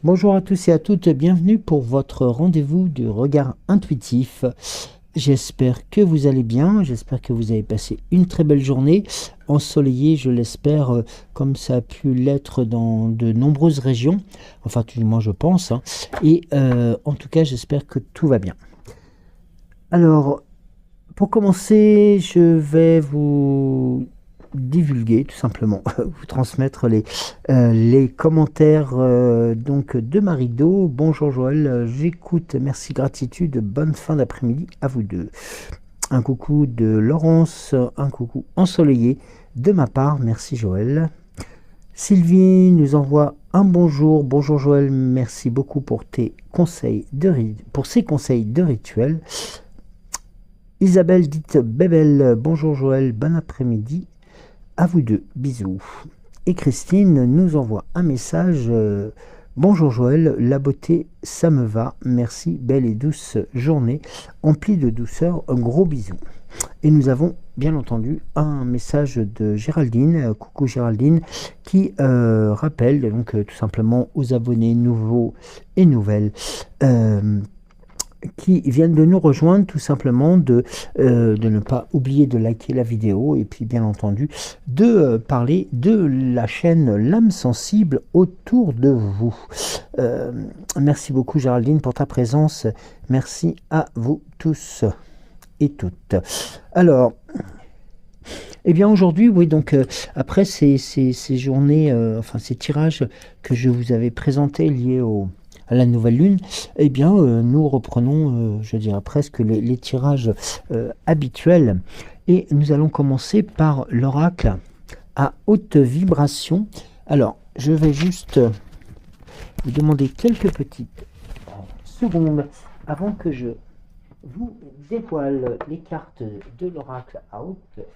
Bonjour à tous et à toutes, bienvenue pour votre rendez-vous du regard intuitif. J'espère que vous allez bien, j'espère que vous avez passé une très belle journée, ensoleillée, je l'espère, comme ça a pu l'être dans de nombreuses régions, enfin tout du moins je pense, hein. Et en tout cas j'espère que tout va bien. Alors, pour commencer, je vais vous divulguer tout simplement, vous transmettre les commentaires donc de Marido. Bonjour Joël, j'écoute, merci, gratitude, bonne fin d'après-midi à vous deux. Un coucou de Laurence, un coucou ensoleillé de ma part, merci Joël. Sylvie nous envoie un bonjour. Bonjour Joël, merci beaucoup pour ces conseils de rituel. Isabelle dite Bébel, bonjour Joël, bon après-midi à vous deux, bisous. Et Christine nous envoie un message, bonjour Joël, la beauté ça me va, merci, belle et douce journée, emplie de douceur, un gros bisou. Et nous avons bien entendu un message de Géraldine, coucou Géraldine, qui rappelle donc tout simplement aux abonnés nouveaux et nouvelles qui viennent de nous rejoindre, tout simplement de ne pas oublier de liker la vidéo et puis bien entendu de parler de la chaîne L'âme sensible autour de vous. Merci beaucoup Géraldine pour ta présence, merci à vous tous et toutes. Alors, eh bien aujourd'hui, oui, donc après ces journées, enfin ces tirages que je vous avais présentés liés à la nouvelle lune, eh bien, nous reprenons, je dirais presque les tirages habituels. Et nous allons commencer par l'oracle à haute vibration. Alors, je vais juste vous demander quelques petites secondes avant que je vous dévoile les cartes de l'oracle à haute vibration.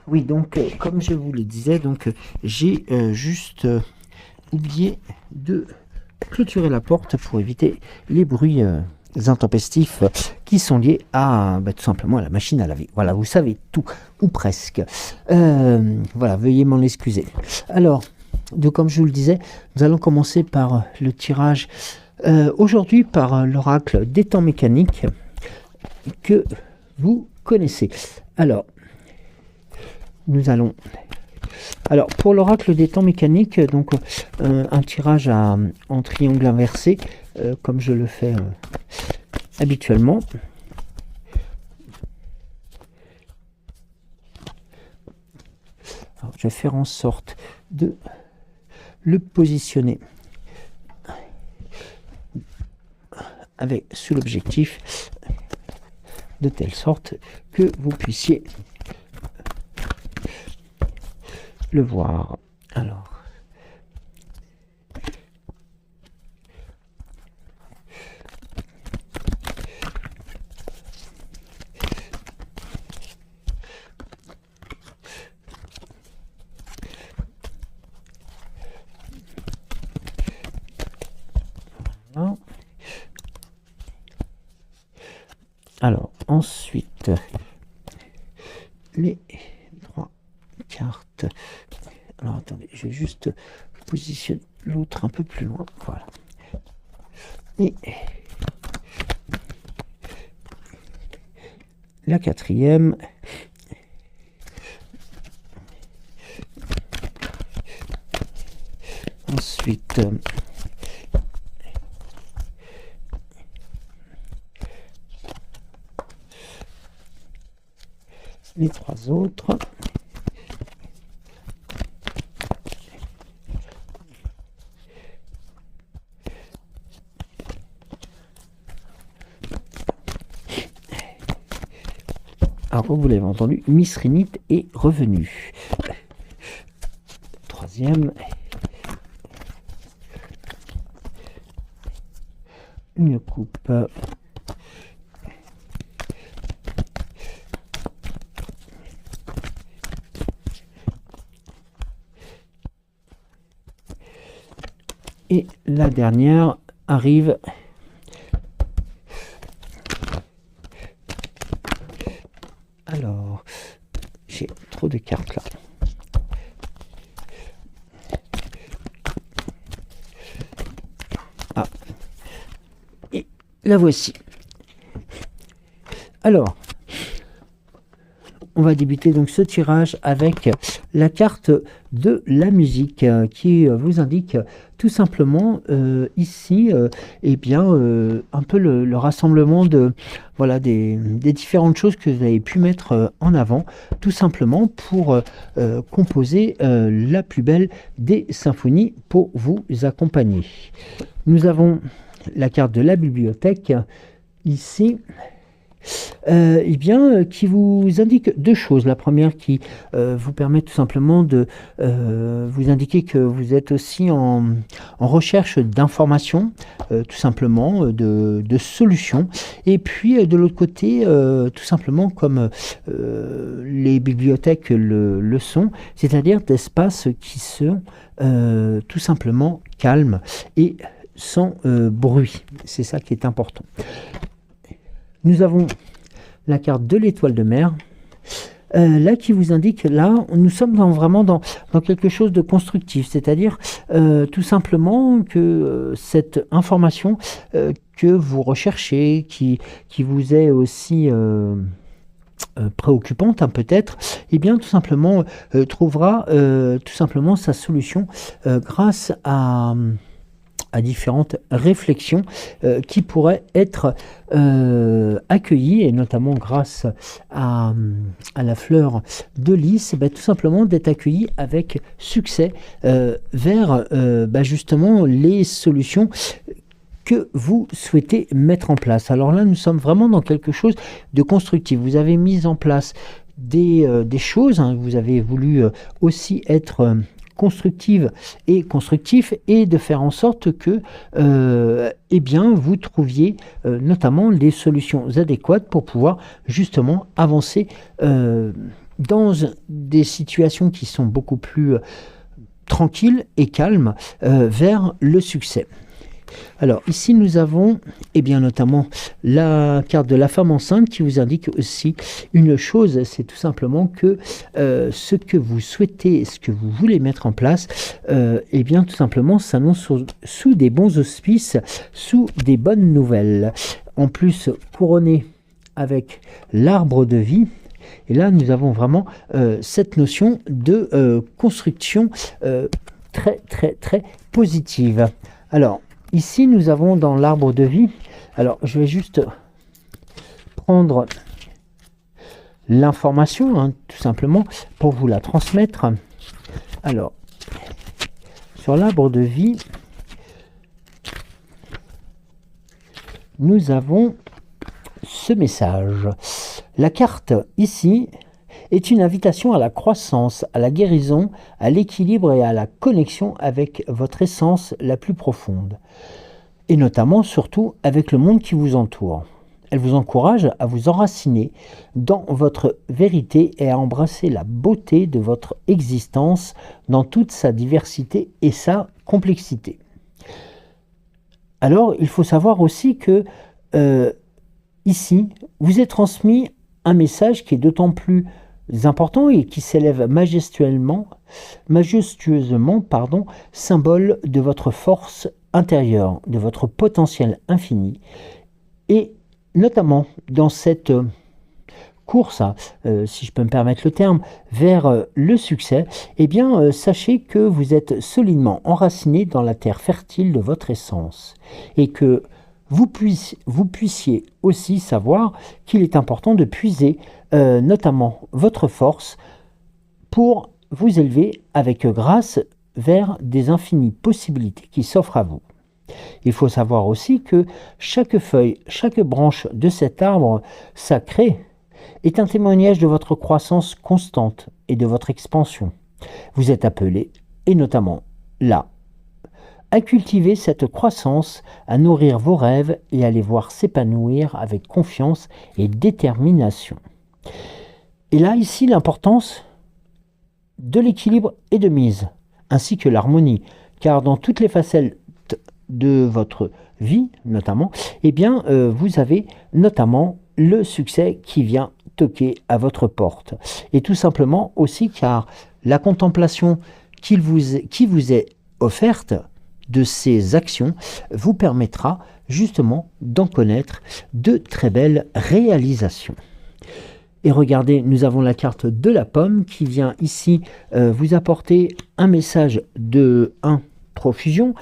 Oui, donc, comme je vous le disais, donc j'ai juste oublié de clôturer la porte pour éviter les bruits intempestifs qui sont liés à tout simplement à la machine à laver. Voilà, vous savez tout, ou presque. Voilà, veuillez m'en excuser. Alors, donc, comme je vous le disais, nous allons commencer par le tirage aujourd'hui par l'oracle des temps mécaniques que vous connaissez. Alors, nous allons... Alors, pour l'oracle des temps mécaniques, donc un tirage en triangle inversé, comme je le fais habituellement. Alors, je vais faire en sorte de le positionner sous l'objectif, de telle sorte que vous puissiez le voir. Alors, voilà. Alors ensuite, les trois cartes. Alors attendez, je vais juste positionner l'autre un peu plus loin. Voilà. Et la quatrième. Ensuite, les trois autres. Alors, vous l'avez entendu, Misrinite est revenu. Troisième. une coupe. Et la dernière arrive. Alors, j'ai trop de cartes là. Ah. Et la voici. Alors, on va débuter donc ce tirage avec la carte de la musique qui vous indique tout simplement ici eh bien un peu le rassemblement de voilà des différentes choses que vous avez pu mettre en avant tout simplement pour composer la plus belle des symphonies pour vous accompagner. Nous avons la carte de la bibliothèque ici. Eh bien, qui vous indique deux choses. La première qui vous permet tout simplement de vous indiquer que vous êtes aussi en recherche d'informations, tout simplement, de solutions. Et puis, de l'autre côté, tout simplement comme les bibliothèques le sont, c'est-à-dire d'espaces qui sont tout simplement calmes et sans bruit. C'est ça qui est important. Nous avons la carte de l'étoile de mer, là qui vous indique, là, nous sommes vraiment dans quelque chose de constructif, c'est-à-dire tout simplement que cette information que vous recherchez, qui vous est aussi préoccupante peut-être, et bien tout simplement trouvera tout simplement sa solution grâce à différentes réflexions qui pourraient être accueillies, et notamment grâce à la fleur de lys, tout simplement d'être accueillies avec succès vers justement les solutions que vous souhaitez mettre en place. Alors là, nous sommes vraiment dans quelque chose de constructif. Vous avez mis en place des choses, hein, vous avez voulu aussi être constructive et constructif, et de faire en sorte que eh bien vous trouviez notamment les solutions adéquates pour pouvoir justement avancer dans des situations qui sont beaucoup plus tranquilles et calmes vers le succès. Alors ici nous avons bien notamment la carte de la femme enceinte qui vous indique aussi une chose, c'est tout simplement que ce que vous souhaitez, ce que vous voulez mettre en place, bien tout simplement s'annonce sous des bons auspices, sous des bonnes nouvelles. En plus couronné avec l'arbre de vie. Et là nous avons vraiment cette notion de construction très très très positive. Alors ici, nous avons dans l'arbre de vie, alors je vais juste prendre l'information, hein, tout simplement, pour vous la transmettre. Alors, sur l'arbre de vie, nous avons ce message. La carte ici est une invitation à la croissance, à la guérison, à l'équilibre et à la connexion avec votre essence la plus profonde. Et notamment, surtout, avec le monde qui vous entoure. Elle vous encourage à vous enraciner dans votre vérité et à embrasser la beauté de votre existence dans toute sa diversité et sa complexité. Alors, il faut savoir aussi que ici, vous est transmis un message qui est d'autant plus important et qui s'élève majestueusement, symbole de votre force intérieure, de votre potentiel infini, et notamment dans cette course, si je peux me permettre le terme, vers le succès, sachez que vous êtes solidement enraciné dans la terre fertile de votre essence, et que vous puissiez aussi savoir qu'il est important de puiser notamment votre force pour vous élever avec grâce vers des infinies possibilités qui s'offrent à vous. Il faut savoir aussi que chaque feuille, chaque branche de cet arbre sacré est un témoignage de votre croissance constante et de votre expansion. Vous êtes appelé, et notamment là, à cultiver cette croissance, à nourrir vos rêves et à les voir s'épanouir avec confiance et détermination. Et là, ici, l'importance de l'équilibre et de mise, ainsi que l'harmonie, car dans toutes les facettes de votre vie, notamment, eh bien, vous avez notamment le succès qui vient toquer à votre porte. Et tout simplement aussi car la contemplation qui vous est offerte de ces actions vous permettra justement d'en connaître de très belles réalisations. Et regardez, nous avons la carte de la pomme qui vient ici vous apporter un message de 1. Profusion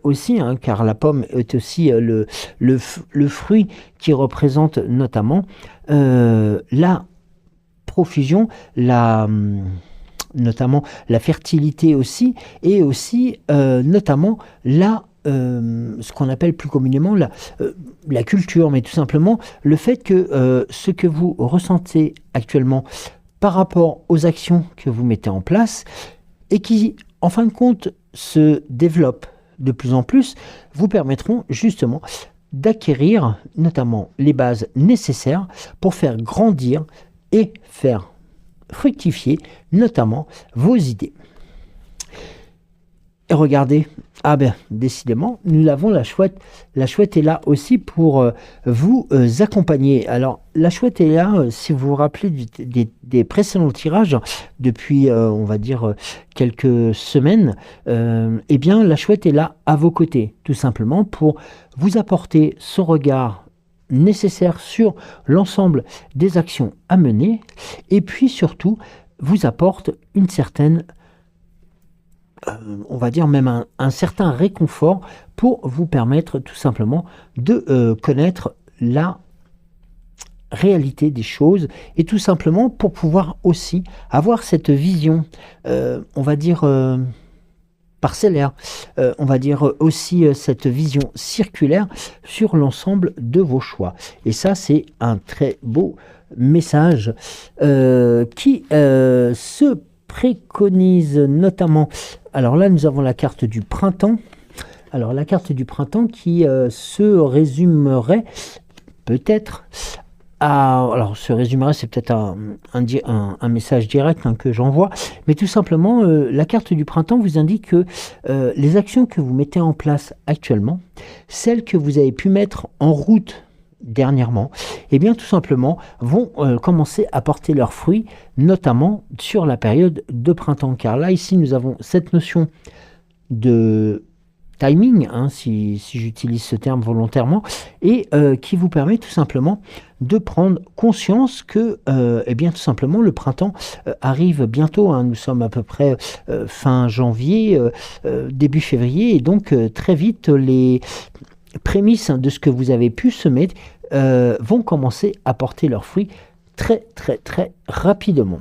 aussi, hein, car la pomme est aussi le fruit qui représente notamment la profusion, notamment la fertilité aussi, et aussi notamment ce qu'on appelle plus communément la culture, mais tout simplement le fait que ce que vous ressentez actuellement par rapport aux actions que vous mettez en place et qui, en fin de compte, se développent de plus en plus, vous permettront justement d'acquérir notamment les bases nécessaires pour faire grandir et faire fructifier notamment vos idées. Et regardez, ah ben décidément, nous avons la chouette. La chouette est là aussi pour vous accompagner. Alors la chouette est là, si vous vous rappelez des précédents tirages, depuis on va dire quelques semaines, eh bien la chouette est là à vos côtés, tout simplement pour vous apporter son regard nécessaire sur l'ensemble des actions à mener, et puis surtout vous apporte une certaine on va dire même un certain réconfort pour vous permettre tout simplement de connaître la réalité des choses et tout simplement pour pouvoir aussi avoir cette vision, on va dire parcellaire, on va dire aussi cette vision circulaire sur l'ensemble de vos choix. Et ça, c'est un très beau message qui se préconise notamment. Alors là, nous avons la carte du printemps. Alors la carte du printemps qui se résumerait peut-être à... Alors se résumerait, c'est peut-être un message direct que j'envoie, mais tout simplement, la carte du printemps vous indique que les actions que vous mettez en place actuellement, celles que vous avez pu mettre en route dernièrement, eh bien tout simplement vont commencer à porter leurs fruits, notamment sur la période de printemps. Car là, ici, nous avons cette notion de timing, hein, si j'utilise ce terme volontairement, et qui vous permet tout simplement de prendre conscience que, eh bien tout simplement, le printemps arrive bientôt. Hein. Nous sommes à peu près fin janvier, début février, et donc très vite les prémices de ce que vous avez pu semer vont commencer à porter leurs fruits très rapidement.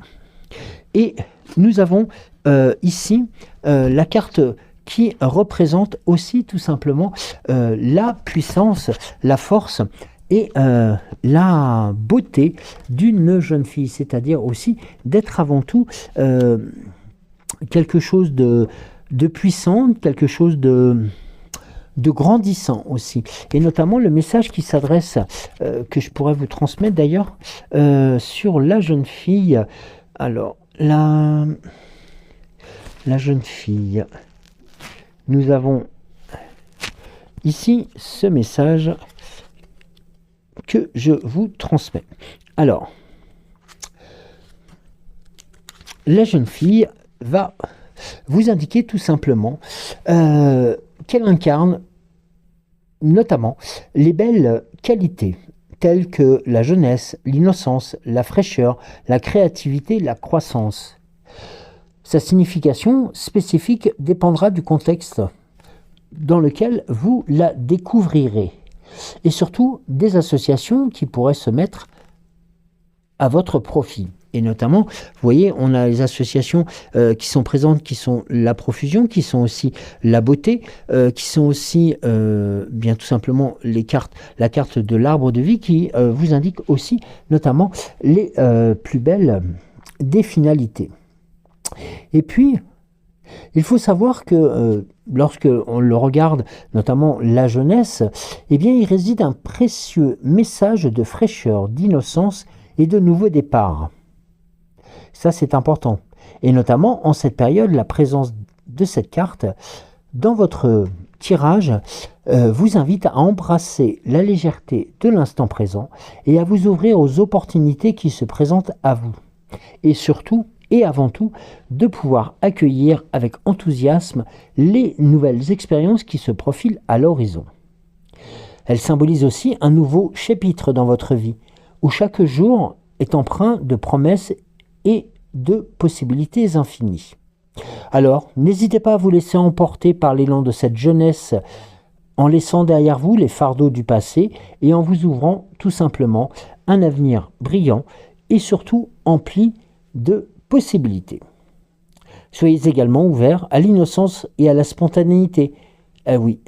Et nous avons ici la carte qui représente aussi tout simplement la puissance, la force et la beauté d'une jeune fille, c'est-à-dire aussi d'être avant tout quelque chose de puissant, quelque chose de grandissant aussi, et notamment le message qui s'adresse, que je pourrais vous transmettre d'ailleurs, sur la jeune fille. Alors, la jeune fille, nous avons ici ce message que je vous transmets. Alors, la jeune fille va vous indiquer tout simplement qu'elle incarne notamment les belles qualités telles que la jeunesse, l'innocence, la fraîcheur, la créativité, la croissance. Sa signification spécifique dépendra du contexte dans lequel vous la découvrirez et surtout des associations qui pourraient se mettre à votre profit. Et notamment, vous voyez, on a les associations qui sont présentes, qui sont la profusion, qui sont aussi la beauté, qui sont aussi, bien tout simplement, la carte de l'arbre de vie qui vous indique aussi notamment les plus belles des finalités. Et puis, Il faut savoir que lorsque on le regarde, notamment la jeunesse, eh bien, il réside un précieux message de fraîcheur, d'innocence et de nouveau départ. Ça, c'est important. Et notamment, en cette période, la présence de cette carte dans votre tirage vous invite à embrasser la légèreté de l'instant présent et à vous ouvrir aux opportunités qui se présentent à vous. Et surtout, et avant tout, de pouvoir accueillir avec enthousiasme les nouvelles expériences qui se profilent à l'horizon. Elle symbolise aussi un nouveau chapitre dans votre vie, où chaque jour est empreint de promesses et de possibilités infinies. Alors, n'hésitez pas à vous laisser emporter par l'élan de cette jeunesse, en laissant derrière vous les fardeaux du passé et en vous ouvrant tout simplement un avenir brillant et surtout empli de possibilités. Soyez également ouverts à l'innocence et à la spontanéité. Eh oui,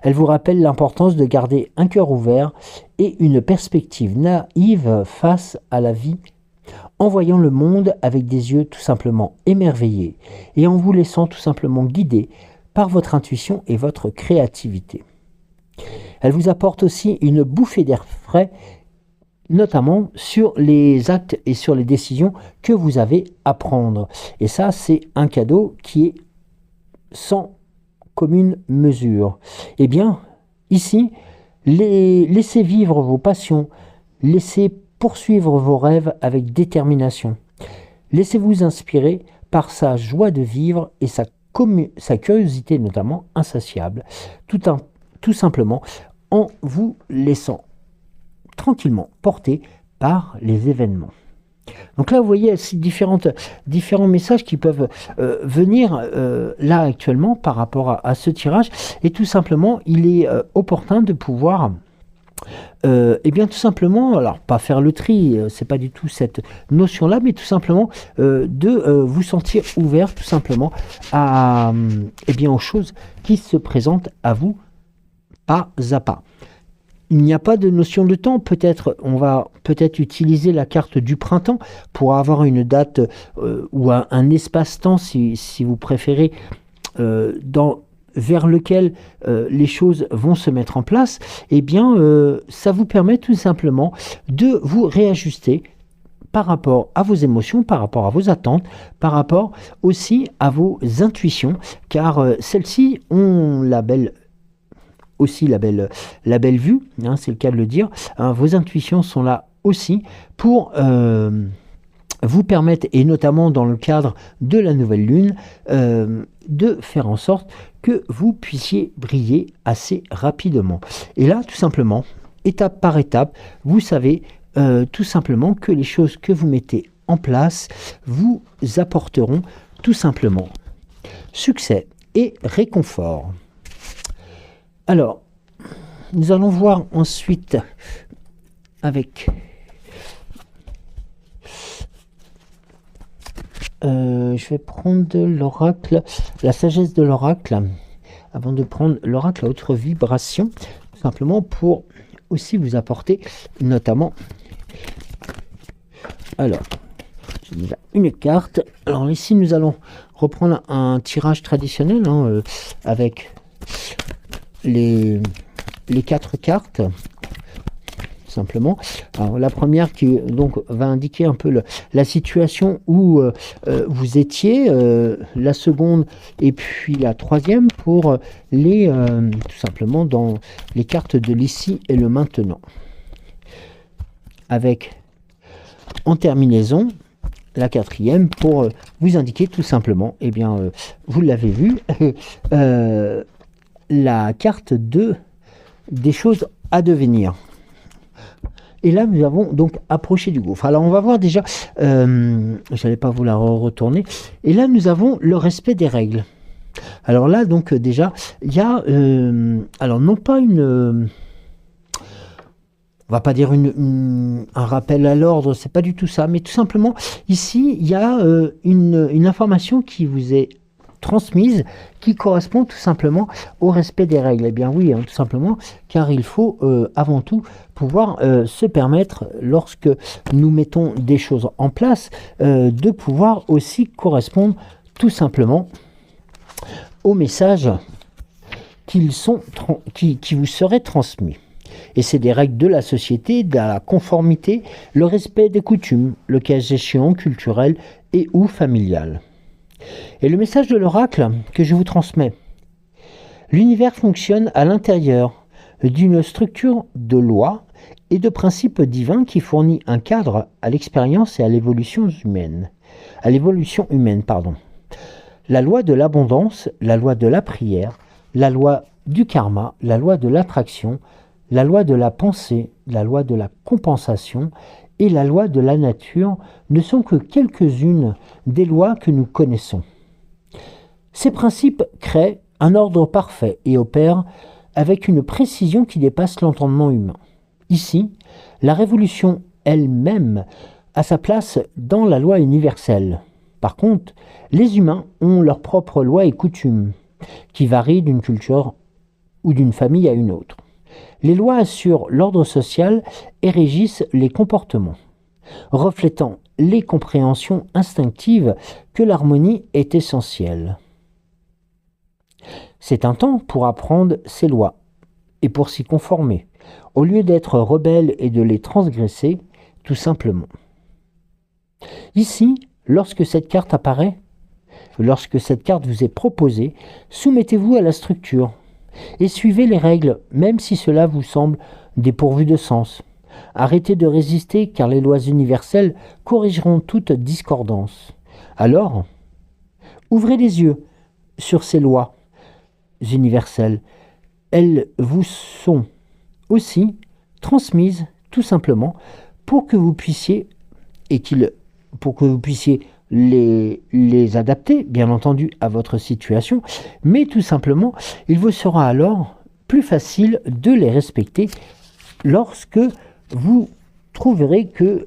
elle vous rappelle l'importance de garder un cœur ouvert et une perspective naïve face à la vie, en voyant le monde avec des yeux tout simplement émerveillés et en vous laissant tout simplement guider par votre intuition et votre créativité. Elle vous apporte aussi une bouffée d'air frais, notamment sur les actes et sur les décisions que vous avez à prendre. Et ça, c'est un cadeau qui est sans commune mesure. Eh bien, ici, laissez vivre vos passions, laissez poursuivre vos rêves avec détermination. Laissez-vous inspirer par sa joie de vivre et sa curiosité notamment insatiable, tout simplement en vous laissant tranquillement porter par les événements. Donc là, vous voyez, c'est différents messages qui peuvent venir là actuellement par rapport à ce tirage. Et tout simplement, il est opportun de pouvoir eh bien tout simplement, alors pas faire le tri, c'est pas du tout cette notion-là, mais tout simplement de vous sentir ouvert tout simplement à, eh bien, aux choses qui se présentent à vous pas à pas. Il n'y a pas de notion de temps, on va peut-être utiliser la carte du printemps pour avoir une date ou un espace-temps si vous préférez vers lequel les choses vont se mettre en place. Eh bien ça vous permet tout simplement de vous réajuster par rapport à vos émotions, par rapport à vos attentes, par rapport aussi à vos intuitions, car celles-ci ont la belle vue, hein, c'est le cas de le dire, hein, vos intuitions sont là aussi pour vous permettre, et notamment dans le cadre de la nouvelle lune, de faire en sorte que vous puissiez briller assez rapidement. Et là, tout simplement, étape par étape, vous savez tout simplement que les choses que vous mettez en place vous apporteront tout simplement succès et réconfort. Alors, nous allons voir ensuite avec je vais prendre l'oracle, la sagesse de l'oracle, avant de prendre l'oracle à haute vibration, tout simplement pour aussi vous apporter notamment. Alors, j'ai déjà une carte. Alors ici, nous allons reprendre un tirage traditionnel hein, avec les 4 cartes. Simplement. Alors, la première qui donc va indiquer un peu la situation où vous étiez, la seconde et puis la troisième pour tout simplement dans les cartes de l'ici et le maintenant. Avec en terminaison la quatrième pour vous indiquer tout simplement, eh bien vous l'avez vu, la carte des choses à devenir. Et là, nous avons donc approché du gouffre. Alors, on va voir déjà, je n'allais pas vous la retourner. Et là, nous avons le respect des règles. Alors là, donc déjà, il y a, alors non pas on va pas dire un rappel à l'ordre, c'est pas du tout ça, mais tout simplement, ici, il y a une information qui vous est transmise, qui correspond tout simplement au respect des règles. Eh bien oui, hein, tout simplement, car il faut avant tout pouvoir se permettre, lorsque nous mettons des choses en place, de pouvoir aussi correspondre tout simplement aux messages qui vous seraient transmis. Et c'est des règles de la société, de la conformité, le respect des coutumes, le cas échéant culturel et ou familial. Et le message de l'oracle que je vous transmets. L'univers fonctionne à l'intérieur d'une structure de lois et de principes divins qui fournit un cadre à l'expérience et à l'évolution humaine. La loi de l'abondance, la loi de la prière, la loi du karma, la loi de l'attraction, la loi de la pensée, la loi de la compensation et la loi de la nature ne sont que quelques-unes des lois que nous connaissons. Ces principes créent un ordre parfait et opèrent avec une précision qui dépasse l'entendement humain. Ici, la révolution elle-même a sa place dans la loi universelle. Par contre, les humains ont leurs propres lois et coutumes, qui varient d'une culture ou d'une famille à une autre. Les lois assurent l'ordre social et régissent les comportements, reflétant les compréhensions instinctives que l'harmonie est essentielle. C'est un temps pour apprendre ces lois et pour s'y conformer, au lieu d'être rebelle et de les transgresser, tout simplement. Ici, lorsque cette carte apparaît, lorsque cette carte vous est proposée, soumettez-vous à la structure et suivez les règles, même si cela vous semble dépourvu de sens. Arrêtez de résister, car les lois universelles corrigeront toute discordance. Alors, ouvrez les yeux sur ces lois universelles. Elles vous sont aussi transmises tout simplement pour que vous puissiez les adapter, bien entendu, à votre situation, mais tout simplement, il vous sera alors plus facile de les respecter lorsque vous trouverez que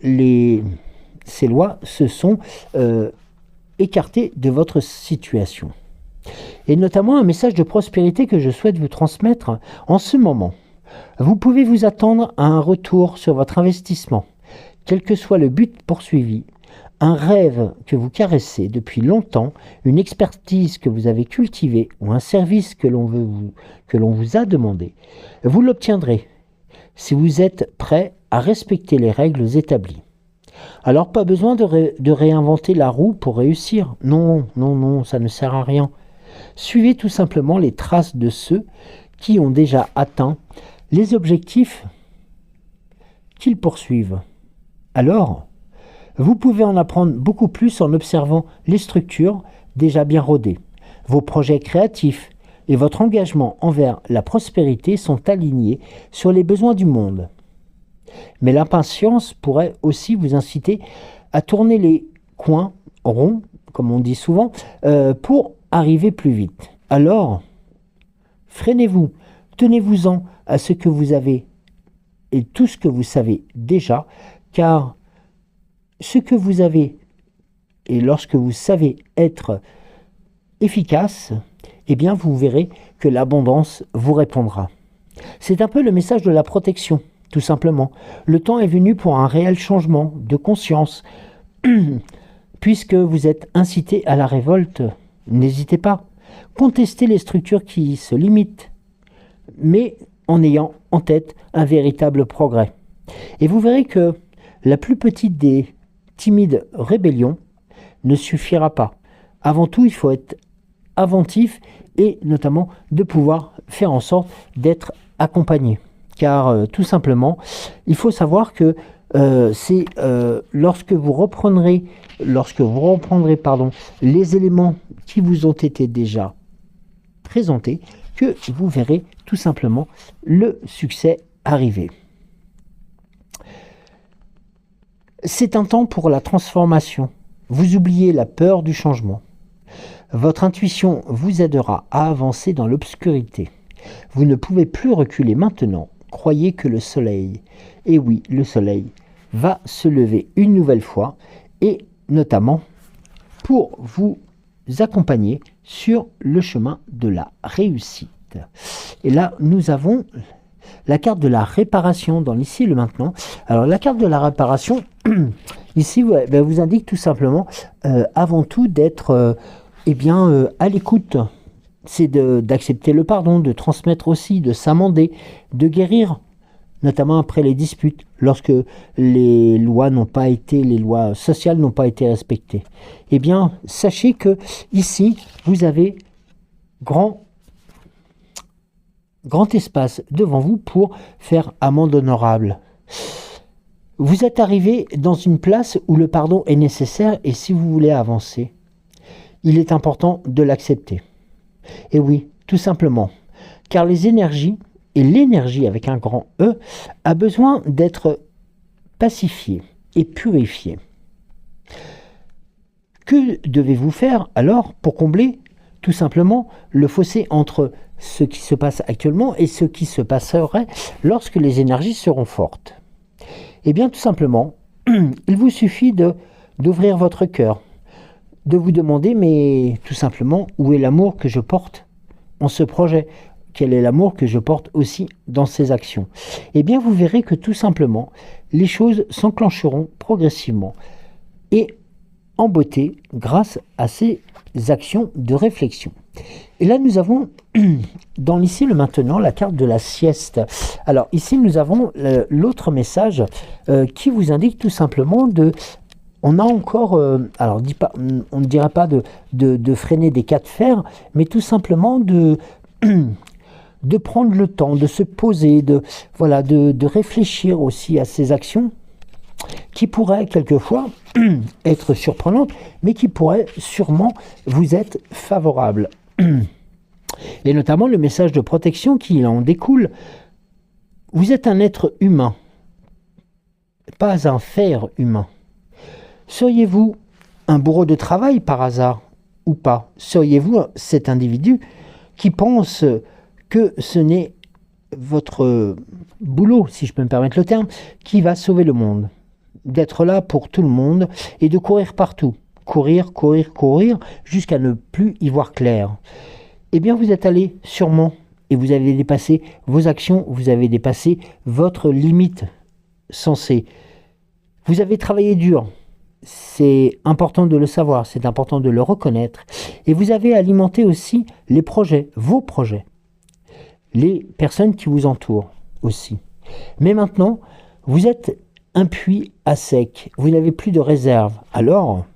ces lois se sont écartées de votre situation. Et notamment un message de prospérité que je souhaite vous transmettre en ce moment. Vous pouvez vous attendre à un retour sur votre investissement, quel que soit le but poursuivi, un rêve que vous caressez depuis longtemps, une expertise que vous avez cultivée ou un service que l'on vous a demandé. Vous l'obtiendrez si vous êtes prêt à respecter les règles établies. Alors pas besoin de réinventer la roue pour réussir. Non, ça ne sert à rien. Suivez tout simplement les traces de ceux qui ont déjà atteint les objectifs qu'ils poursuivent. Alors, vous pouvez en apprendre beaucoup plus en observant les structures déjà bien rodées. Vos projets créatifs et votre engagement envers la prospérité sont alignés sur les besoins du monde. Mais l'impatience pourrait aussi vous inciter à tourner les coins ronds, comme on dit souvent, pour arriver plus vite. Alors, freinez-vous, tenez-vous-en à ce que vous avez et tout ce que vous savez déjà, car ce que vous avez, et lorsque vous savez être efficace, eh bien vous verrez que l'abondance vous répondra. C'est un peu le message de la protection, tout simplement. Le temps est venu pour un réel changement de conscience. Puisque vous êtes incité à la révolte, n'hésitez pas. Contestez les structures qui se limitent, mais en ayant en tête un véritable progrès. Et vous verrez que la plus petite des timides rébellions ne suffira pas. Avant tout, il faut être inventif et notamment de pouvoir faire en sorte d'être accompagné. Car tout simplement, il faut savoir que c'est lorsque vous reprendrez les éléments qui vous ont été déjà présentés que vous verrez tout simplement le succès arriver. C'est un temps pour la transformation. Vous oubliez la peur du changement. Votre intuition vous aidera à avancer dans l'obscurité. Vous ne pouvez plus reculer maintenant. Croyez que le soleil, et oui, le soleil, va se lever une nouvelle fois, et notamment pour vous accompagner sur le chemin de la réussite. Et là, nous avons la carte de la réparation dans l'ici et le maintenant. Alors, la carte de la réparation, ici, vous indique tout simplement, avant tout, d'être à l'écoute c'est d'accepter le pardon, de transmettre aussi, de s'amender, de guérir, notamment après les disputes, lorsque les lois sociales n'ont pas été respectées. Eh bien, sachez que ici, vous avez grand espace devant vous pour faire amende honorable. Vous êtes arrivé dans une place où le pardon est nécessaire et si vous voulez avancer, il est important de l'accepter. Et oui, tout simplement, car les énergies, et l'énergie avec un grand E, a besoin d'être pacifiée et purifiée. Que devez-vous faire alors pour combler tout simplement le fossé entre ce qui se passe actuellement et ce qui se passerait lorsque les énergies seront fortes? Eh bien tout simplement, il vous suffit d'ouvrir votre cœur, de vous demander mais tout simplement où est l'amour que je porte en ce projet? Quel est l'amour que je porte aussi dans ces actions? Eh bien vous verrez que tout simplement les choses s'enclencheront progressivement et en beauté grâce à ces actions de réflexion. Et là nous avons dans l'ici le maintenant la carte de la sieste. Alors ici nous avons l'autre message qui vous indique tout simplement on a encore, alors on ne dira pas de freiner des cas de fer, mais tout simplement de prendre le temps, de se poser, de réfléchir aussi à ces actions qui pourraient quelquefois être surprenantes, mais qui pourraient sûrement vous être favorables. Et notamment le message de protection qui en découle. Vous êtes un être humain, pas un faire humain. Seriez-vous un bourreau de travail par hasard ou pas? Seriez-vous cet individu qui pense que ce n'est votre boulot, si je peux me permettre le terme, qui va sauver le monde? D'être là pour tout le monde et de courir partout. Courir, courir, courir, jusqu'à ne plus y voir clair. Eh bien, vous êtes allé sûrement et vous avez dépassé vos actions, vous avez dépassé votre limite censée. Vous avez travaillé dur. C'est important de le savoir, c'est important de le reconnaître. Et vous avez alimenté aussi les projets, vos projets. Les personnes qui vous entourent aussi. Mais maintenant, vous êtes un puits à sec. Vous n'avez plus de réserve. Alors,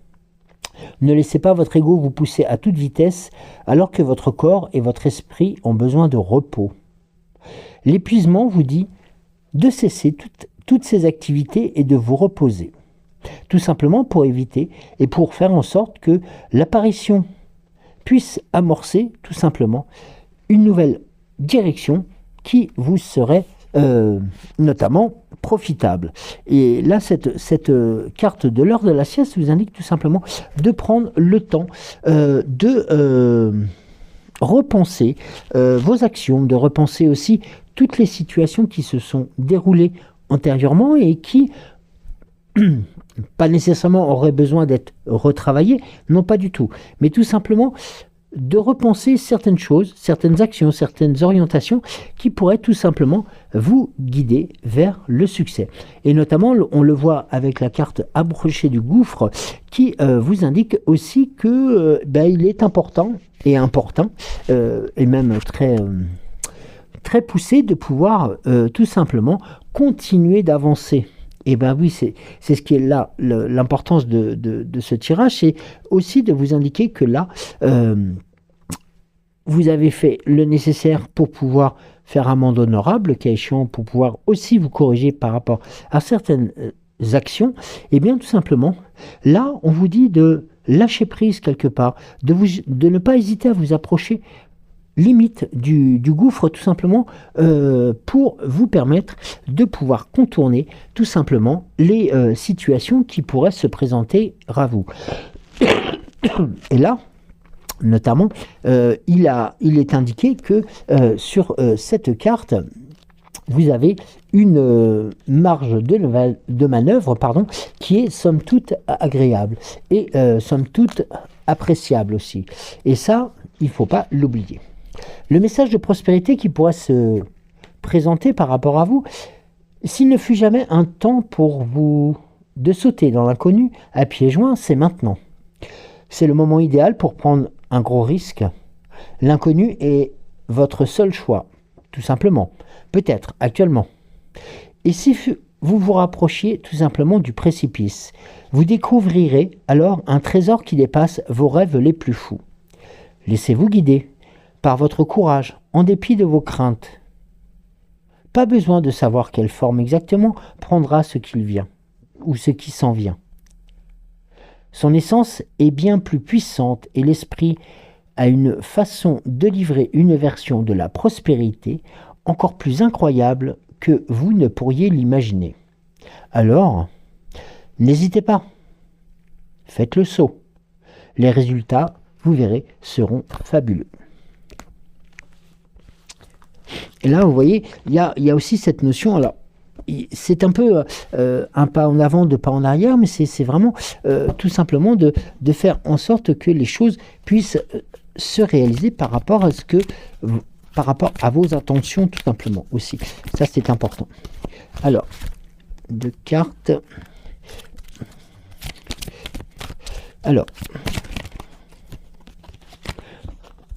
ne laissez pas votre ego vous pousser à toute vitesse alors que votre corps et votre esprit ont besoin de repos. L'épuisement vous dit de cesser toutes ces activités et de vous reposer. Tout simplement pour éviter et pour faire en sorte que l'apparition puisse amorcer tout simplement une nouvelle direction qui vous serait notamment profitable. Et là, cette carte de l'heure de la sieste vous indique tout simplement de prendre le temps de repenser vos actions, de repenser aussi toutes les situations qui se sont déroulées antérieurement et qui pas nécessairement auraient besoin d'être retravaillées, non pas du tout, mais tout simplement de repenser certaines choses, certaines actions, certaines orientations qui pourraient tout simplement vous guider vers le succès. Et notamment, on le voit avec la carte approchée du gouffre qui vous indique aussi que il est important et même très poussé de pouvoir tout simplement continuer d'avancer. Et bien oui, c'est ce qui est là, l'importance de ce tirage, c'est aussi de vous indiquer que là, vous avez fait le nécessaire pour pouvoir faire amende honorable, le cas échéant, pour pouvoir aussi vous corriger par rapport à certaines actions. Et bien tout simplement, là, on vous dit de lâcher prise quelque part, de ne pas hésiter à vous approcher limite du gouffre tout simplement pour vous permettre de pouvoir contourner tout simplement les situations qui pourraient se présenter à vous. Et là, notamment, il est indiqué que sur cette carte, vous avez une marge de manœuvre qui est somme toute agréable et somme toute appréciable aussi. Et ça, il ne faut pas l'oublier. Le message de prospérité qui pourrait se présenter par rapport à vous, s'il ne fut jamais un temps pour vous de sauter dans l'inconnu à pieds joints, c'est maintenant. C'est le moment idéal pour prendre un gros risque, L'inconnu est votre seul choix, tout simplement. Peut-être, actuellement. Et si vous vous rapprochiez tout simplement du précipice, vous découvrirez alors un trésor qui dépasse vos rêves les plus fous. Laissez-vous guider par votre courage, en dépit de vos craintes. Pas besoin de savoir quelle forme exactement prendra ce qu'il vient, ou ce qui s'en vient. Son essence est bien plus puissante et l'esprit a une façon de livrer une version de la prospérité encore plus incroyable que vous ne pourriez l'imaginer. Alors, n'hésitez pas. Faites le saut. Les résultats, vous verrez, seront fabuleux. Et là, vous voyez, il y a aussi cette notion, alors, c'est un peu un pas en avant, deux pas en arrière, mais c'est vraiment tout simplement de faire en sorte que les choses puissent se réaliser par rapport à vos intentions, tout simplement, aussi. Ça, c'est important. Alors, deux cartes. Alors,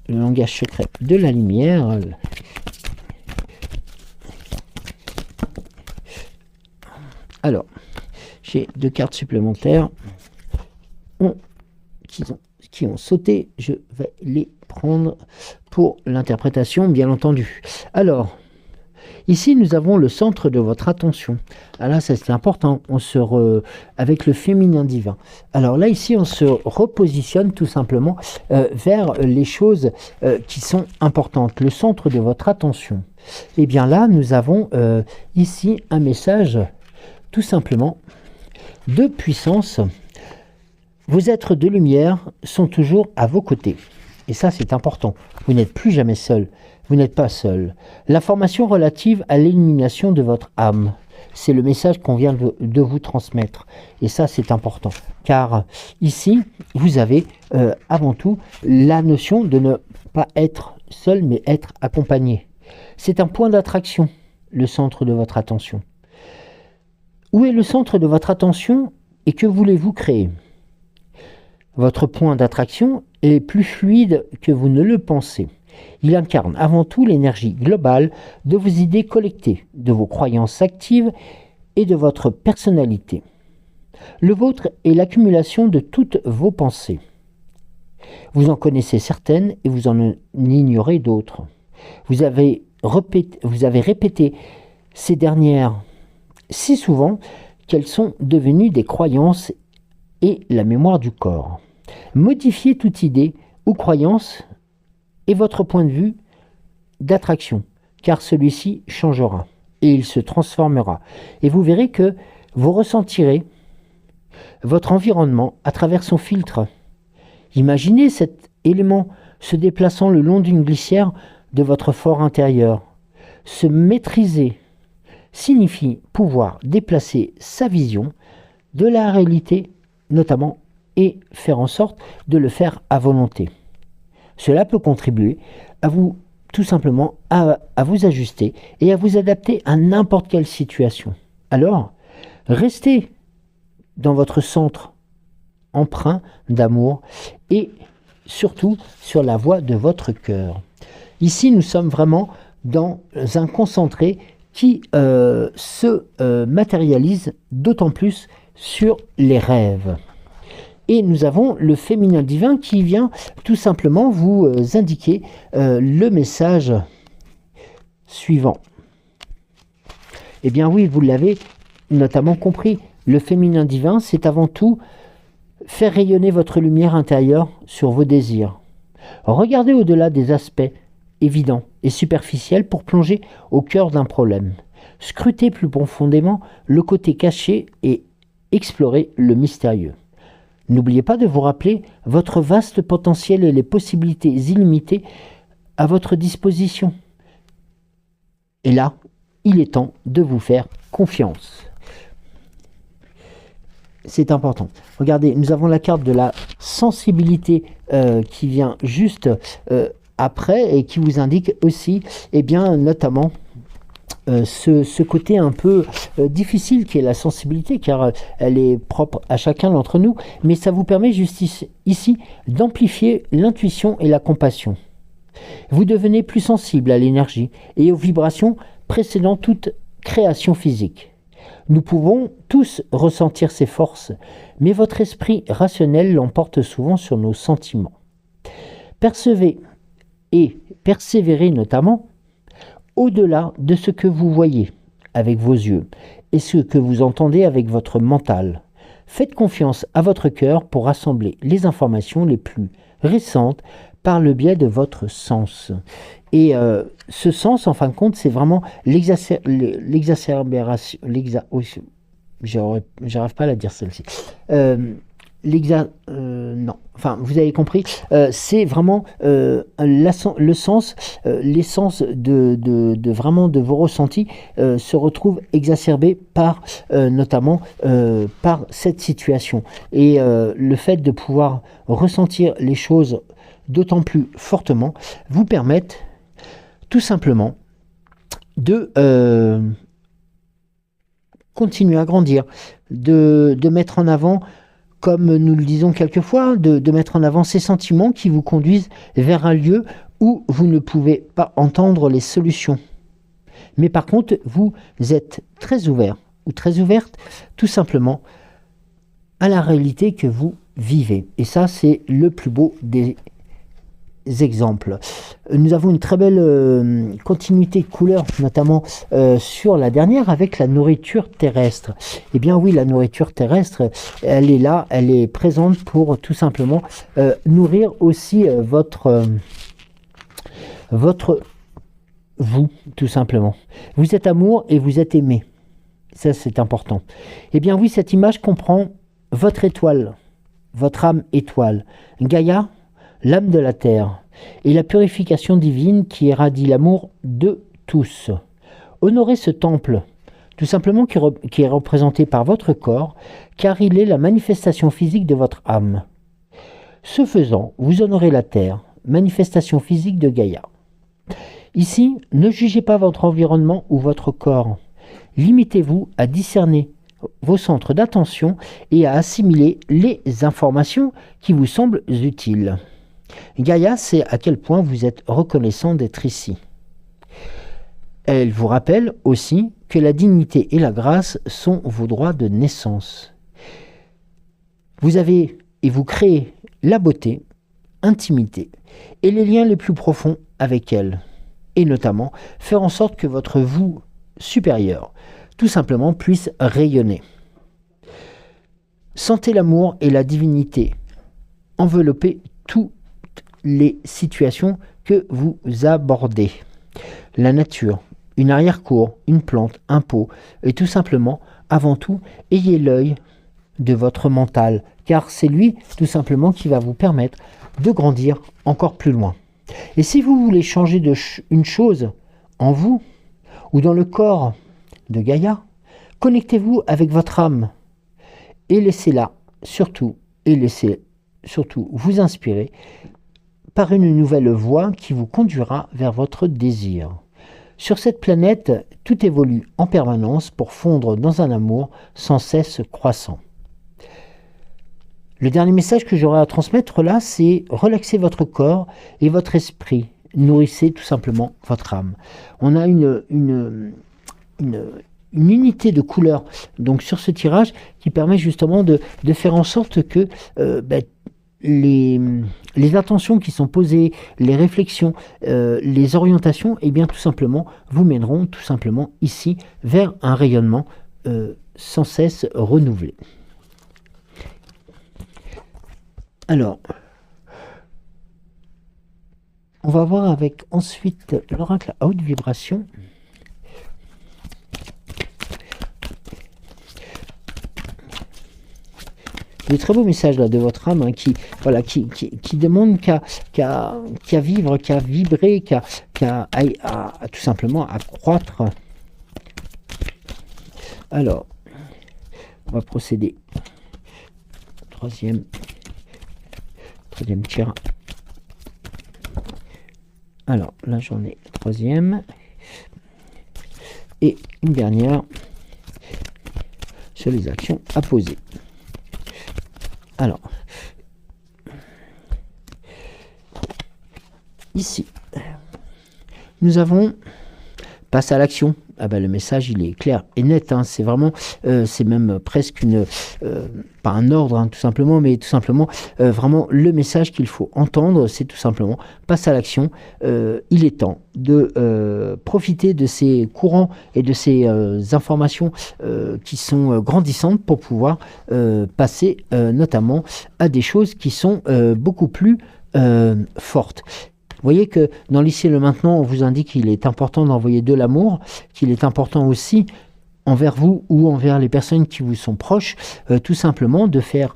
le langage secret de la lumière. Alors, j'ai deux cartes supplémentaires qui ont sauté. Je vais les prendre pour l'interprétation, bien entendu. Alors, ici, nous avons le centre de votre attention. Alors là, c'est important. Avec le féminin divin. Alors là, ici, on se repositionne tout simplement vers les choses qui sont importantes. Le centre de votre attention. Et bien là, nous avons ici un message tout simplement de puissance. Vos êtres de lumière sont toujours à vos côtés. Et ça, c'est important. Vous n'êtes plus jamais seul. Vous n'êtes pas seul. L'information relative à l'élimination de votre âme, c'est le message qu'on vient de vous transmettre. Et ça, c'est important. Car ici, vous avez avant tout la notion de ne pas être seul, mais être accompagné. C'est un point d'attraction, le centre de votre attention. Où est le centre de votre attention et que voulez-vous créer? Votre point d'attraction est plus fluide que vous ne le pensez. Il incarne avant tout l'énergie globale de vos idées collectées, de vos croyances actives et de votre personnalité. Le vôtre est l'accumulation de toutes vos pensées. Vous en connaissez certaines et vous en ignorez d'autres. Vous avez répété ces dernières si souvent qu'elles sont devenues des croyances et la mémoire du corps. Modifiez toute idée ou croyance et votre point de vue d'attraction, car celui-ci changera et il se transformera. Et vous verrez que vous ressentirez votre environnement à travers son filtre. Imaginez cet élément se déplaçant le long d'une glissière de votre fort intérieur. Se maîtriser signifie pouvoir déplacer sa vision de la réalité notamment et faire en sorte de le faire à volonté. Cela peut contribuer à vous, tout simplement, à vous ajuster et à vous adapter à n'importe quelle situation. Alors, restez dans votre centre empreint d'amour et surtout sur la voie de votre cœur. Ici, nous sommes vraiment dans un concentré qui se matérialise d'autant plus sur les rêves. Et nous avons le féminin divin qui vient tout simplement vous indiquer le message suivant. Eh bien oui, vous l'avez notamment compris, le féminin divin, c'est avant tout faire rayonner votre lumière intérieure sur vos désirs. Regardez au-delà des aspects évidents et superficiels pour plonger au cœur d'un problème. Scrutez plus profondément le côté caché et explorez le mystérieux. N'oubliez pas de vous rappeler votre vaste potentiel et les possibilités illimitées à votre disposition. Et là, il est temps de vous faire confiance. C'est important. Regardez, nous avons la carte de la sensibilité qui vient juste après et qui vous indique aussi, eh bien, notamment ce côté un peu difficile qui est la sensibilité, car elle est propre à chacun d'entre nous, mais ça vous permet juste ici d'amplifier l'intuition et la compassion. Vous devenez plus sensible à l'énergie et aux vibrations précédant toute création physique. Nous pouvons tous ressentir ces forces, mais votre esprit rationnel l'emporte souvent sur nos sentiments. Percevez et persévérez notamment au-delà de ce que vous voyez avec vos yeux et ce que vous entendez avec votre mental. Faites confiance à votre cœur pour rassembler les informations les plus récentes par le biais de votre sens. Et ce sens, en fin de compte, c'est vraiment l'exacerbération. J'arrive pas à la dire celle-ci. Non, enfin, vous avez compris. C'est vraiment le sens, l'essence de vraiment de vos ressentis se retrouve exacerbé par notamment par cette situation. Et le fait de pouvoir ressentir les choses d'autant plus fortement vous permettent tout simplement de continuer à grandir, de mettre en avant, comme nous le disons quelquefois, de mettre en avant ces sentiments qui vous conduisent vers un lieu où vous ne pouvez pas entendre les solutions. Mais par contre, vous êtes très ouvert ou très ouverte tout simplement à la réalité que vous vivez. Et ça, c'est le plus beau des exemples. Nous avons une très belle continuité de couleurs, notamment sur la dernière avec la nourriture terrestre. Eh bien oui, la nourriture terrestre, elle est là, elle est présente pour tout simplement nourrir aussi votre vous, tout simplement. Vous êtes amour et vous êtes aimé. Ça, c'est important. Eh bien oui, cette image comprend votre étoile, votre âme étoile, Gaïa, l'âme de la terre, et la purification divine qui irradie l'amour de tous. Honorez ce temple, tout simplement qui est représenté par votre corps, car il est la manifestation physique de votre âme. Ce faisant, vous honorez la terre, manifestation physique de Gaïa. Ici, ne jugez pas votre environnement ou votre corps. Limitez-vous à discerner vos centres d'attention et à assimiler les informations qui vous semblent utiles. Gaïa sait à quel point vous êtes reconnaissant d'être ici. Elle vous rappelle aussi que la dignité et la grâce sont vos droits de naissance. Vous avez et vous créez la beauté, intimité et les liens les plus profonds avec elle. Et notamment faire en sorte que votre vous supérieur, tout simplement, puisse rayonner. Sentez l'amour et la divinité envelopper toutes les situations que vous abordez. La nature, une arrière-cour, une plante, un pot, et tout simplement, avant tout, ayez l'œil de votre mental, car c'est lui, tout simplement, qui va vous permettre de grandir encore plus loin. Et si vous voulez changer une chose en vous, ou dans le corps de Gaïa, connectez-vous avec votre âme, et laissez-la surtout, vous inspirer par une nouvelle voie qui vous conduira vers votre désir. Sur cette planète, tout évolue en permanence pour fondre dans un amour sans cesse croissant. Le dernier message que j'aurai à transmettre là, c'est relaxer votre corps et votre esprit. Nourrissez tout simplement votre âme. On a une unité de couleurs donc sur ce tirage qui permet justement de faire en sorte que les intentions qui sont posées, les réflexions, les orientations, eh bien tout simplement vous mèneront tout simplement ici vers un rayonnement sans cesse renouvelé. Alors, on va voir avec ensuite l'oracle à haute vibration. Des très beaux messages là de votre âme hein, qui demande qu'à vivre, qu'à vibrer, qu'à tout simplement à croître. Alors, on va procéder. Troisième tir. Alors là j'en ai troisième et une dernière sur les actions à poser. Alors ici Nous avons passe à l'action. Ah ben, le message, il est clair et net. Hein. C'est vraiment, c'est même presque pas un ordre, hein, tout simplement, mais tout simplement, vraiment le message qu'il faut entendre, c'est tout simplement passe à l'action. Il est temps de profiter de ces courants et de ces informations qui sont grandissantes pour pouvoir passer notamment à des choses qui sont beaucoup plus fortes. Vous voyez que dans l'ici et le maintenant, on vous indique qu'il est important d'envoyer de l'amour, qu'il est important aussi envers vous ou envers les personnes qui vous sont proches, tout simplement de faire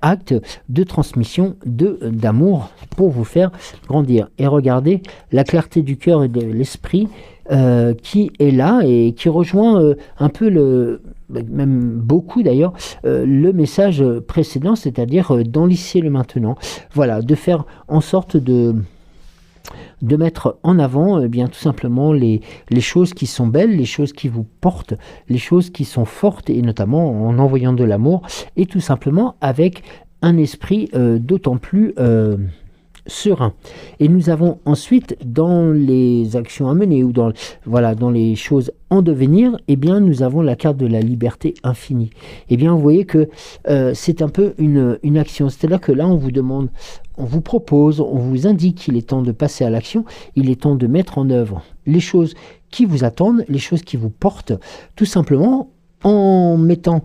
acte de transmission d'amour pour vous faire grandir. Et regardez la clarté du cœur et de l'esprit qui est là et qui rejoint un peu même beaucoup d'ailleurs, le message précédent, c'est-à-dire dans l'ici et le maintenant. Voilà, de faire en sorte de mettre en avant bien tout simplement les choses qui sont belles, les choses qui vous portent, les choses qui sont fortes, et notamment en envoyant de l'amour, et tout simplement avec un esprit d'autant plus serein. Et nous avons ensuite, dans les actions à mener ou dans les choses en devenir, eh bien nous avons la carte de la liberté infinie. Eh bien vous voyez que c'est un peu une action, c'est-à-dire que là on vous demande, on vous propose, on vous indique qu'il est temps de passer à l'action, il est temps de mettre en œuvre les choses qui vous attendent, les choses qui vous portent, tout simplement en mettant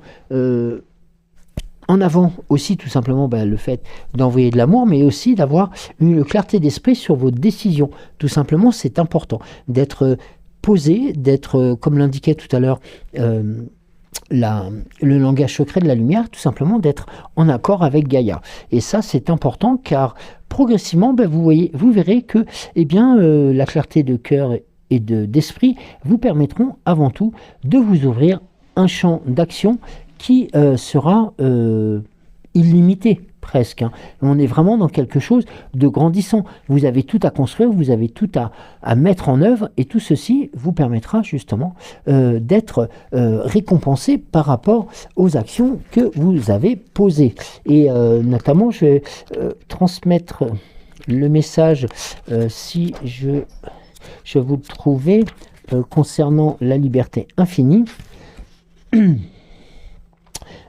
en avant aussi tout simplement le fait d'envoyer de l'amour, mais aussi d'avoir une clarté d'esprit sur vos décisions. Tout simplement, c'est important d'être posé, d'être, comme l'indiquait tout à l'heure, le langage secret de la lumière, tout simplement d'être en accord avec Gaïa. Et ça, c'est important car progressivement, vous verrez que la clarté de cœur et d'esprit vous permettront avant tout de vous ouvrir un champ d'action qui sera illimité presque. Hein. On est vraiment dans quelque chose de grandissant. Vous avez tout à construire, vous avez tout à mettre en œuvre, et tout ceci vous permettra justement d'être récompensé par rapport aux actions que vous avez posées. Et notamment, je vais transmettre le message, si je vous le trouvais, concernant la liberté infinie.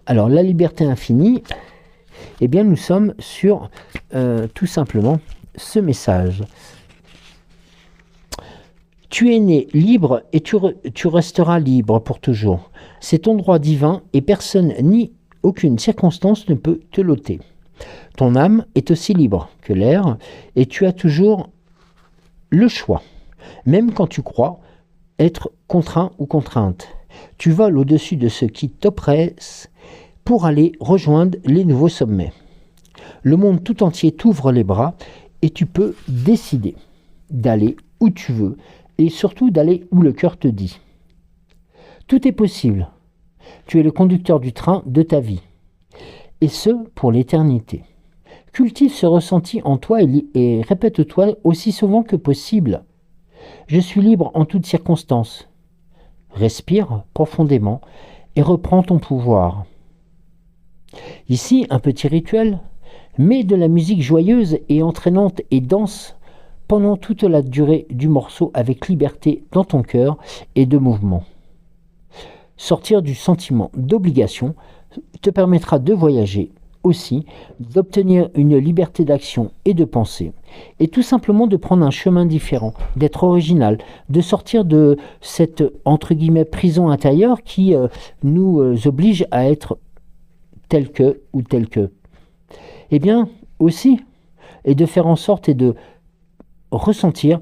Alors, la liberté infinie, eh bien, nous sommes sur tout simplement ce message. Tu es né libre et tu resteras libre pour toujours. C'est ton droit divin et personne ni aucune circonstance ne peut te l'ôter. Ton âme est aussi libre que l'air et tu as toujours le choix, même quand tu crois être contraint ou contrainte. Tu voles au-dessus de ce qui t'oppresse pour aller rejoindre les nouveaux sommets. Le monde tout entier t'ouvre les bras et tu peux décider d'aller où tu veux et surtout d'aller où le cœur te dit. Tout est possible. Tu es le conducteur du train de ta vie, et ce pour l'éternité. Cultive ce ressenti en toi et répète-toi aussi souvent que possible. Je suis libre en toutes circonstances. Respire profondément et reprends ton pouvoir. Ici, un petit rituel. Mets de la musique joyeuse et entraînante et danse pendant toute la durée du morceau avec liberté dans ton cœur et de mouvement. Sortir du sentiment d'obligation te permettra de voyager aussi, d'obtenir une liberté d'action et de pensée, et tout simplement de prendre un chemin différent, d'être original, de sortir de cette, entre guillemets, prison intérieure qui nous oblige à être tel que ou tel que. Eh bien, aussi, et de faire en sorte et de ressentir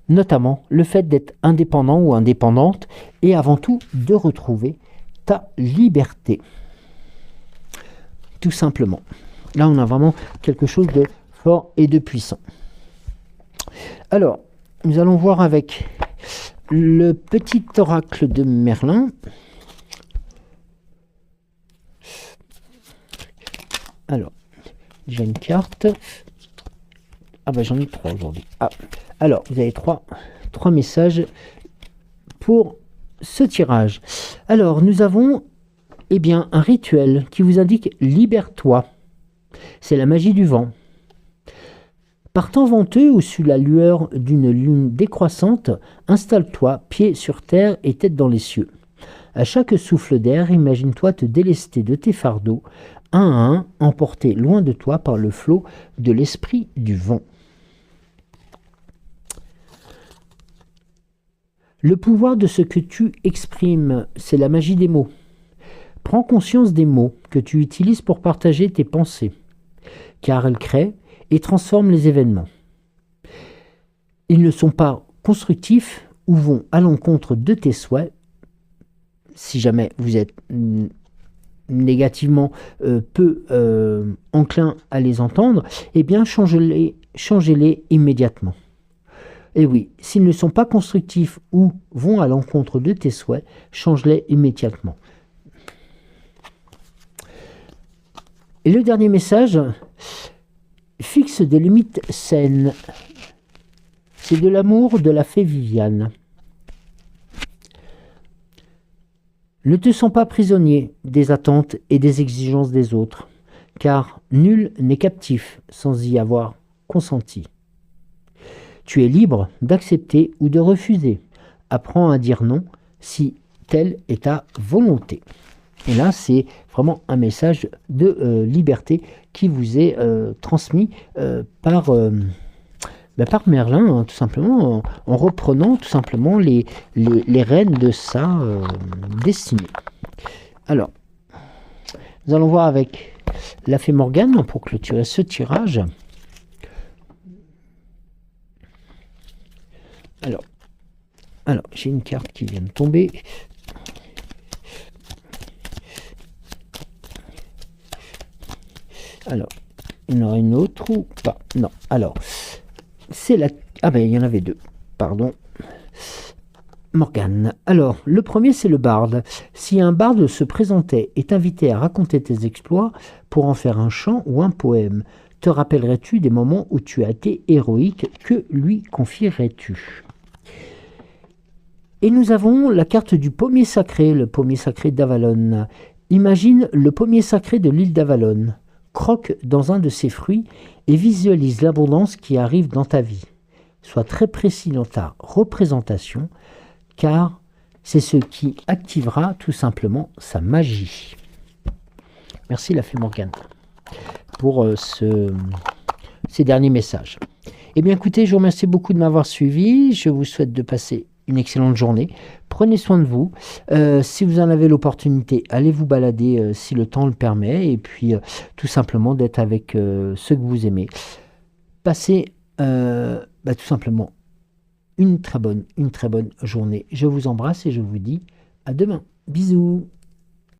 notamment le fait d'être indépendant ou indépendante, et avant tout de retrouver ta liberté. Tout simplement. Là, on a vraiment quelque chose de fort et de puissant. Alors, nous allons voir avec le petit oracle de Merlin. Alors, déjà une carte. Ah bah j'en ai 3 aujourd'hui. Ah. Alors, vous avez trois messages pour ce tirage. Alors, nous avons un rituel qui vous indique « Libère-toi ». C'est la magie du vent. Par temps venteux ou sous la lueur d'une lune décroissante, installe-toi, pieds sur terre et tête dans les cieux. À chaque souffle d'air, imagine-toi te délester de tes fardeaux, un à un, emporté loin de toi par le flot de l'esprit du vent. Le pouvoir de ce que tu exprimes, c'est la magie des mots. Prends conscience des mots que tu utilises pour partager tes pensées, car elles créent et transforment les événements. Ils ne sont pas constructifs ou vont à l'encontre de tes souhaits. Si jamais vous êtes négativement peu enclin à les entendre, eh bien changez-les immédiatement. Et oui, s'ils ne sont pas constructifs ou vont à l'encontre de tes souhaits, change-les immédiatement. Et le dernier message, fixe des limites saines. C'est de l'amour de la fée Viviane. Ne te sens pas prisonnier des attentes et des exigences des autres, car nul n'est captif sans y avoir consenti. Tu es libre d'accepter ou de refuser. Apprends à dire non si telle est ta volonté. Et là, c'est vraiment un message de liberté qui vous est transmis par Merlin, hein, tout simplement, en reprenant tout simplement les rênes de sa destinée. Alors, nous allons voir avec la fée Morgane pour clôturer ce tirage. Alors, j'ai une carte qui vient de tomber. Alors, il y en aura une autre ou pas? Non. Alors, c'est la... Ah ben, il y en avait deux. Pardon. Morgane. Alors, le premier, c'est le barde. Si un barde se présentait et t'invitait à raconter tes exploits pour en faire un chant ou un poème, te rappellerais-tu des moments où tu as été héroïque? Que lui confierais-tu? Et nous avons la carte du pommier sacré, le pommier sacré d'Avalon. Imagine le pommier sacré de l'île d'Avalon. Croque dans un de ses fruits et visualise l'abondance qui arrive dans ta vie. Sois très précis dans ta représentation, car c'est ce qui activera tout simplement sa magie. Merci la fée Morgane pour ces derniers messages. Eh bien écoutez, je vous remercie beaucoup de m'avoir suivi. Je vous souhaite de passer une excellente journée. Prenez soin de vous. Si vous en avez l'opportunité, allez vous balader si le temps le permet. Et puis, tout simplement, d'être avec ceux que vous aimez. Passez tout simplement une très bonne journée. Je vous embrasse et je vous dis à demain. Bisous.